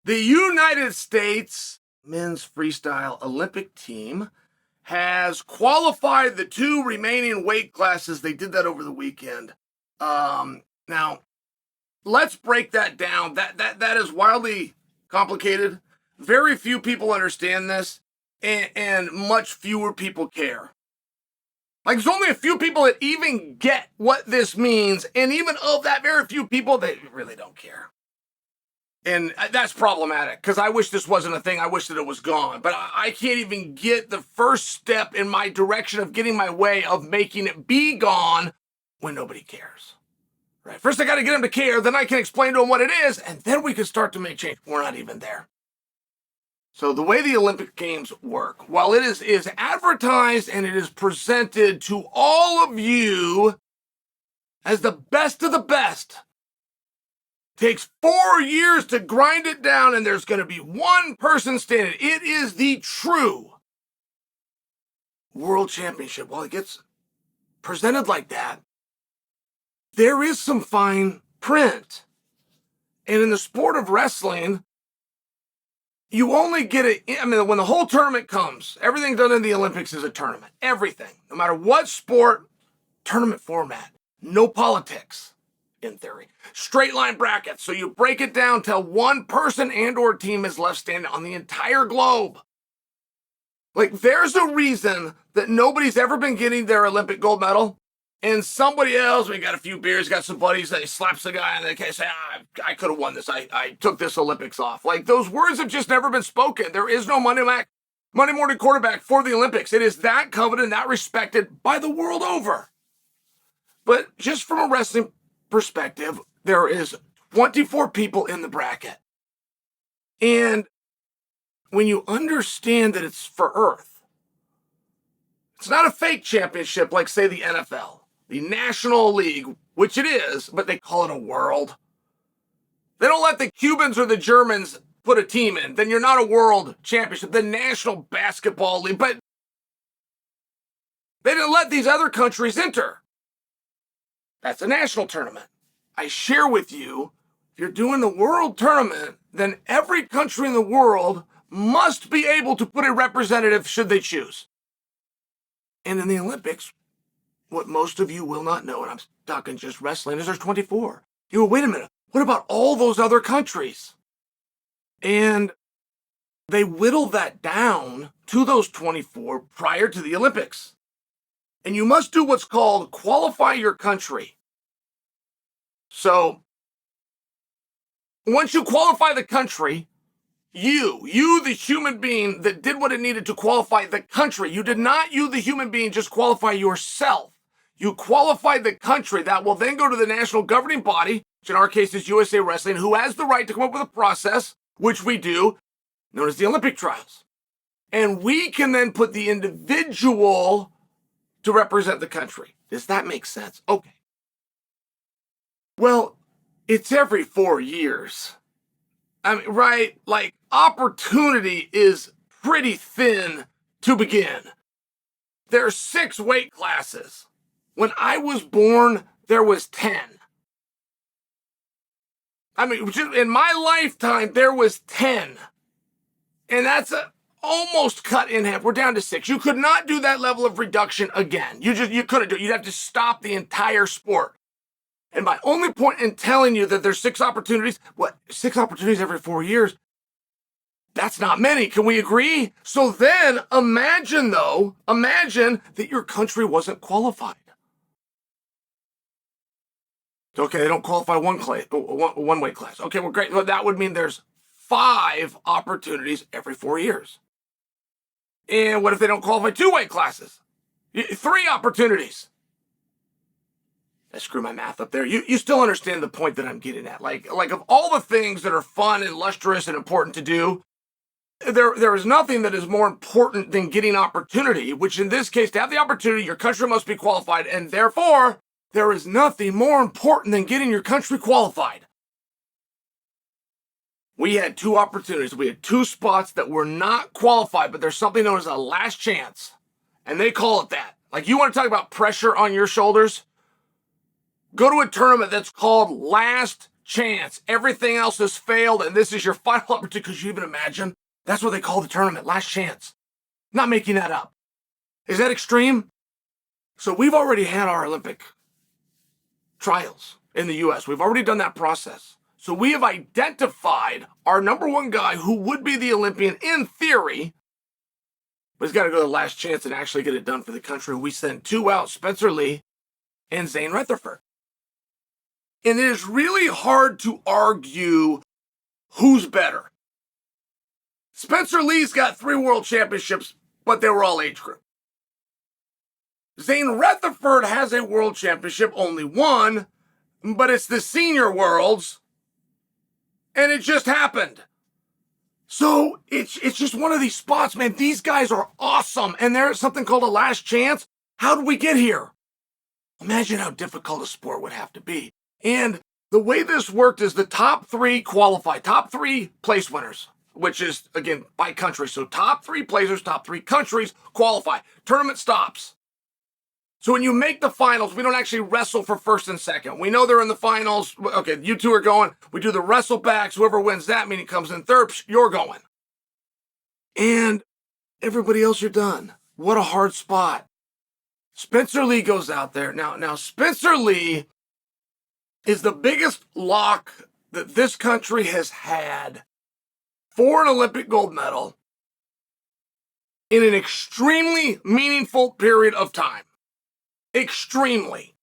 The United States men's freestyle Olympic team has qualified the two remaining weight classes. They did that over the weekend. Now, let's break that down. That is wildly complicated. Very few people understand this, and much fewer people care. Like, there's only a few people that even get what this means, and even of that very few people, they really don't care. And that's problematic, because I wish this wasn't a thing. I wish that it was gone. But I can't even get the first step in my direction of getting my way of making it be gone when nobody cares. Right? First, I got to get them to care. Then I can explain to them what it is. And then we can start to make change. We're not even there. So the way the Olympic Games work, while it is advertised and it is presented to all of you as the best of the best, takes 4 years to grind it down, and there's going to be one person standing. It is the true World Championship. While it gets presented like that, there is some fine print. And in the sport of wrestling, you only get it. I mean, when the whole tournament comes, everything done in the Olympics is a tournament. Everything. No matter what sport, tournament format. No politics, in theory. Straight line brackets. So you break it down till one person and or team is left standing on the entire globe. Like, there's a reason that nobody's ever been getting their Olympic gold medal. And somebody else, we got a few beers, got some buddies, they slaps the guy and they can say, I could have won this. I took this Olympics off. Like, those words have just never been spoken. There is no Monday morning quarterback for the Olympics. It is that coveted and that respected by the world over. But just from a wrestling perspective, there is 24 people in the bracket. And when you understand that it's for Earth, it's not a fake championship like, say, the NFL. The National League, which it is, but they call it a world. They don't let the Cubans or the Germans put a team in. Then you're not a world championship. The National Basketball League, but they didn't let these other countries enter. That's a national tournament. I share with you, if you're doing the world tournament, then every country in the world must be able to put a representative should they choose. And in the Olympics, what most of you will not know, and I'm talking just wrestling, is there's 24. You go, wait a minute, what about all those other countries? And they whittle that down to those 24 prior to the Olympics. And you must do what's called qualify your country. So once you qualify the country, you, the human being that did what it needed to qualify the country, you did not, you, the human being, just qualify yourself. You qualified the country that will then go to the national governing body, which in our case is USA Wrestling, who has the right to come up with a process, which we do, known as the Olympic trials. And we can then put the individual to represent the country. Does that make sense? Okay. Well, it's every 4 years. I mean, right? Like, opportunity is pretty thin to begin. There are 6 weight classes. When I was born, there was 10. I mean, in my lifetime, there was 10. And that's almost cut in half. We're down to 6. You could not do that level of reduction again. You couldn't do it. You'd have to stop the entire sport. And my only point in telling you that there's 6 opportunities, 6 opportunities every 4 years, that's not many. Can we agree? So then imagine that your country wasn't qualified. Okay, they don't qualify one weight class. Okay, well, great. Well, that would mean there's 5 opportunities every 4 years. And what if they don't qualify 2 weight classes? 3 opportunities. I screw my math up there. You still understand the point that I'm getting at. Like of all the things that are fun and lustrous and important to do, there is nothing that is more important than getting opportunity, which in this case, to have the opportunity, your country must be qualified, and therefore, there is nothing more important than getting your country qualified. We had 2 opportunities. We had 2 spots that were not qualified, but there's something known as a last chance. And they call it that. Like, you want to talk about pressure on your shoulders? Go to a tournament that's called Last chance. Everything else has failed, and this is your final opportunity. Could you even imagine? That's what they call the tournament, last chance. Not making that up. Is that extreme? So we've already had our Olympic trials in the U.S. We've already done that process. So we have identified our number one guy who would be the Olympian in theory, but he's got to go to the last chance and actually get it done for the country. We sent two out, Spencer Lee and Zane Rutherford. And it is really hard to argue who's better. Spencer Lee's got 3 world championships, but they were all age group. Zane Rutherford has a world championship, only one, but it's the senior worlds, and it just happened. So it's just one of these spots, man. These guys are awesome, and there's something called a last chance. How did we get here? Imagine how difficult a sport would have to be. And the way this worked is the top 3 qualify, top 3 place winners, which is, again, by country. So top 3 placers, top 3 countries qualify. Tournament stops. So when you make the finals, we don't actually wrestle for first and second. We know they're in the finals. Okay, you two are going. We do the wrestle backs. Whoever wins that meeting comes in third. You're going. And everybody else, you're done. What a hard spot. Spencer Lee goes out there. Now Spencer Lee is the biggest lock that this country has had for an Olympic gold medal in an extremely meaningful period of time. Extremely.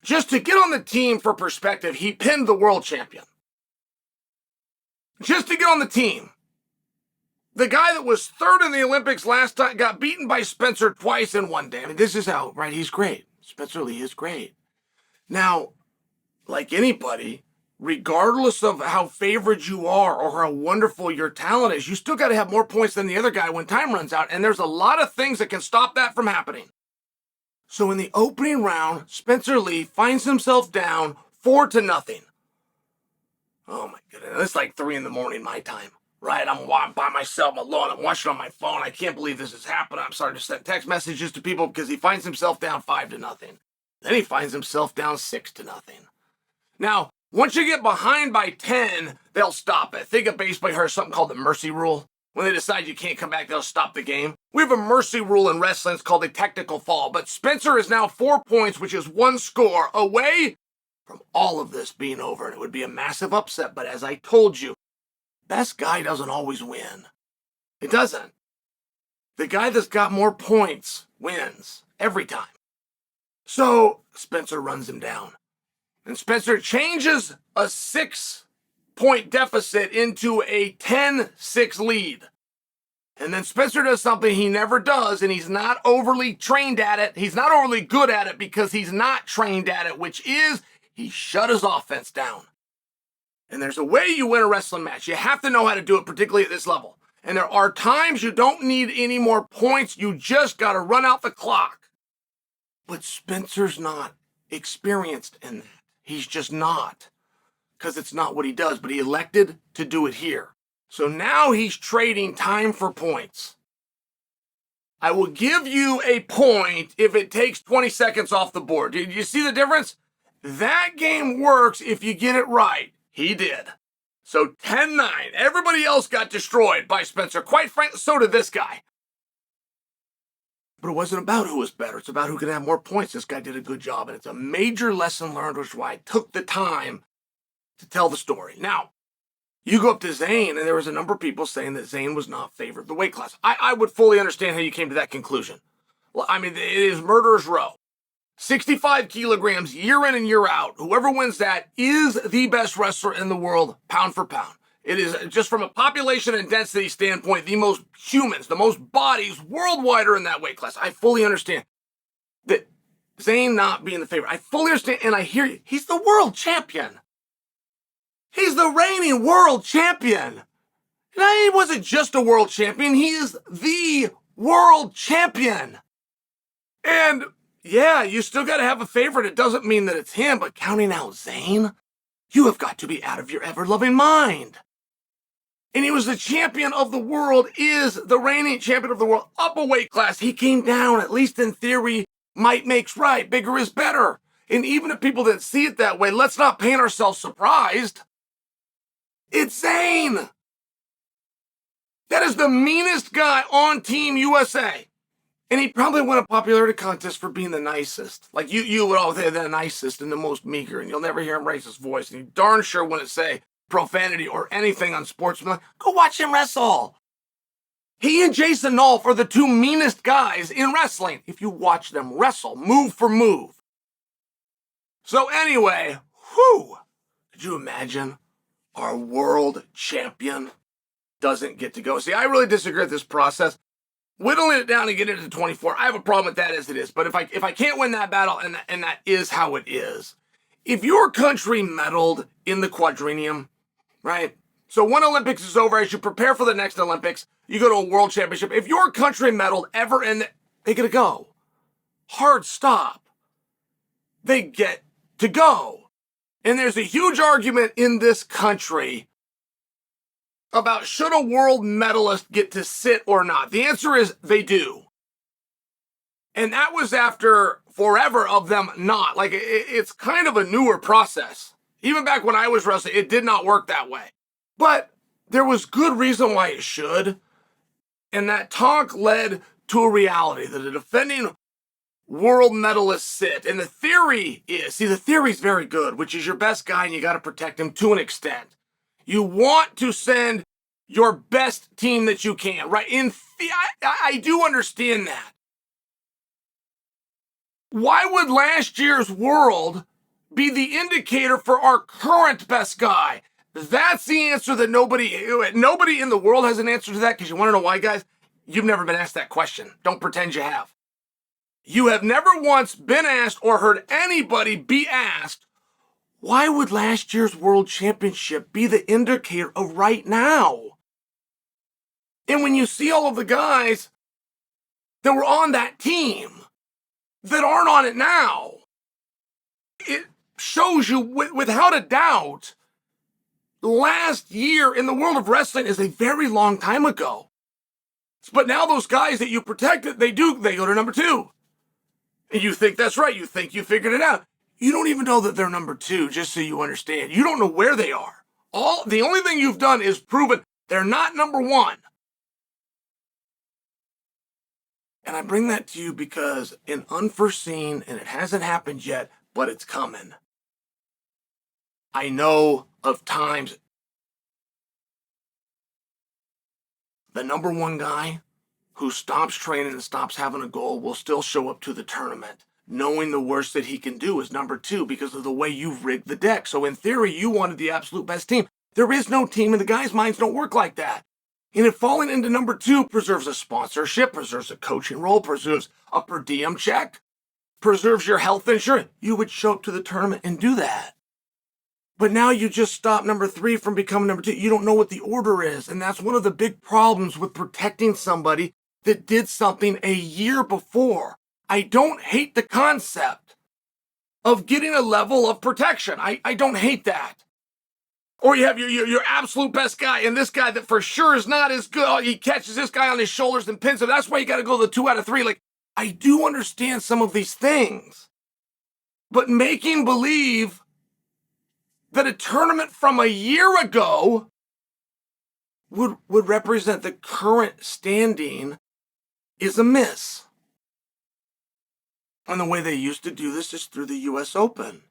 Just to get on the team for perspective, he pinned the world champion. Just to get on the team. The guy that was third in the Olympics last time got beaten by Spencer twice in one day. I mean, this is how, right? He's great. Spencer Lee is great. Now, like anybody, regardless of how favored you are or how wonderful your talent is, you still got to have more points than the other guy when time runs out. And there's a lot of things that can stop that from happening. So in the opening round, Spencer Lee finds himself down 4-0. Oh my goodness, it's like 3 a.m. my time, right? I'm by myself, I'm alone, I'm watching on my phone. I can't believe this is happening. I'm starting to send text messages to people because he finds himself down 5-0. Then he finds himself down 6-0. Now, once you get behind by 10, they'll stop it. Think of baseball, you heard something called the mercy rule. When they decide you can't come back, they'll stop the game. We have a mercy rule in wrestling. It's called a technical fall. But Spencer is now 4 points, which is 1 score, away from all of this being over. And it would be a massive upset. But as I told you, best guy doesn't always win. It doesn't. The guy that's got more points wins every time. So Spencer runs him down. And Spencer changes a 6-point deficit into a 10-6 lead. And then Spencer does something he never does, and he's not overly trained at it. He's not overly good at it because he's not trained at it, which is he shut his offense down. And there's a way you win a wrestling match. You have to know how to do it, particularly at this level. And there are times you don't need any more points. You just got to run out the clock. But Spencer's not experienced in that. He's just not. Because it's not what he does, but he elected to do it here. So now he's trading time for points. I will give you a point if it takes 20 seconds off the board. Did you see the difference? That game works if you get it right. He did. So 10-9. Everybody else got destroyed by Spencer. Quite frankly, so did this guy. But it wasn't about who was better. It's about who could have more points. This guy did a good job, and it's a major lesson learned, which is why I took the time to tell the story. Now, you go up to Zane, and there was a number of people saying that Zane was not favored the weight class. I would fully understand how you came to that conclusion. Well, I mean, it is murderer's row. 65 kilograms year in and year out. Whoever wins that is the best wrestler in the world, pound for pound. It is, just from a population and density standpoint, the most humans, the most bodies worldwide are in that weight class. I fully understand that Zane not being the favorite. I fully understand, and I hear you. He's the world champion. He's the reigning world champion. And he wasn't just a world champion. He is the world champion. And yeah, you still got to have a favorite. It doesn't mean that it's him, but counting out Zane, you have got to be out of your ever-loving mind. And he was the champion of the world, is the reigning champion of the world, up a weight class. He came down, at least in theory, might makes right. Bigger is better. And even if people didn't see it that way, let's not paint ourselves surprised. It's Zayn. That is the meanest guy on Team USA. And he probably won a popularity contest for being the nicest. Like you would always say the nicest and the most meager, and you'll never hear him raise his voice. And he darn sure wouldn't say profanity or anything on sportsman. Go watch him wrestle. He and Jason Nolf are the two meanest guys in wrestling. If you watch them wrestle, move for move. So anyway, could you imagine our world champion doesn't get to go? See, I really disagree with this process. Whittling it down and get it to 24, I have a problem with that as it is. But if I can't win that battle, and that is how it is, if your country medaled in the quadrennium, right? So one Olympics is over, as you prepare for the next Olympics, you go to a world championship. If your country medaled ever they get to go. Hard stop. They get to go. And there's a huge argument in this country about should a world medalist get to sit or not. The answer is they do. And that was after forever of them not. Like, it's kind of a newer process. Even back when I was wrestling, it did not work that way. But there was good reason why it should. And that talk led to a reality that a defending world medalist sit. And the theory is, the theory is very good, which is your best guy and you got to protect him to an extent. You want to send your best team that you can, right? I do understand that. Why would last year's world be the indicator for our current best guy? That's the answer that nobody in the world has an answer to that, because you want to know why, guys? You've never been asked that question. Don't pretend you have. You have never once been asked or heard anybody be asked, why would last year's world championship be the indicator of right now? And when you see all of the guys that were on that team that aren't on it now, it shows you without a doubt, last year in the world of wrestling is a very long time ago. But now those guys that you protected, they go to number 2. And you think that's right. You think you figured it out. You don't even know that they're number 2, just so you understand. You don't know where they are. The only thing you've done is proven they're not number 1. And I bring that to you because an unforeseen, and it hasn't happened yet, but it's coming. I know of times the number 1 guy who stops training and stops having a goal will still show up to the tournament, knowing the worst that he can do is number 2 because of the way you've rigged the deck. So in theory, you wanted the absolute best team. There is no team, and the guys' minds don't work like that. And if falling into number 2 preserves a sponsorship, preserves a coaching role, preserves a per diem check, preserves your health insurance, you would show up to the tournament and do that. But now you just stop number 3 from becoming number 2. You don't know what the order is. And that's one of the big problems with protecting somebody that did something a year before. I don't hate the concept of getting a level of protection. I don't hate that. Or you have your absolute best guy, and this guy that for sure is not as good. He catches this guy on his shoulders and pins him. That's why you got to go the 2 out of 3. Like, I do understand some of these things. But making believe that a tournament from a year ago would represent the current standing is a miss. And the way they used to do this is through the US Open.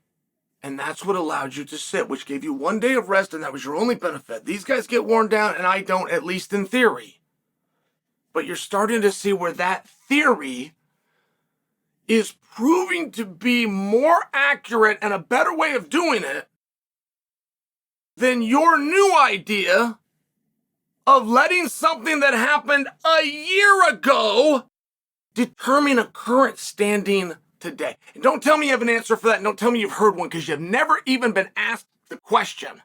And that's what allowed you to sit, which gave you 1 day of rest, and that was your only benefit. These guys get worn down, and I don't, at least in theory. But you're starting to see where that theory is proving to be more accurate and a better way of doing it than your new idea of letting something that happened a year ago determine a current standing today. And don't tell me you have an answer for that. And don't tell me you've heard one, because you've never even been asked the question.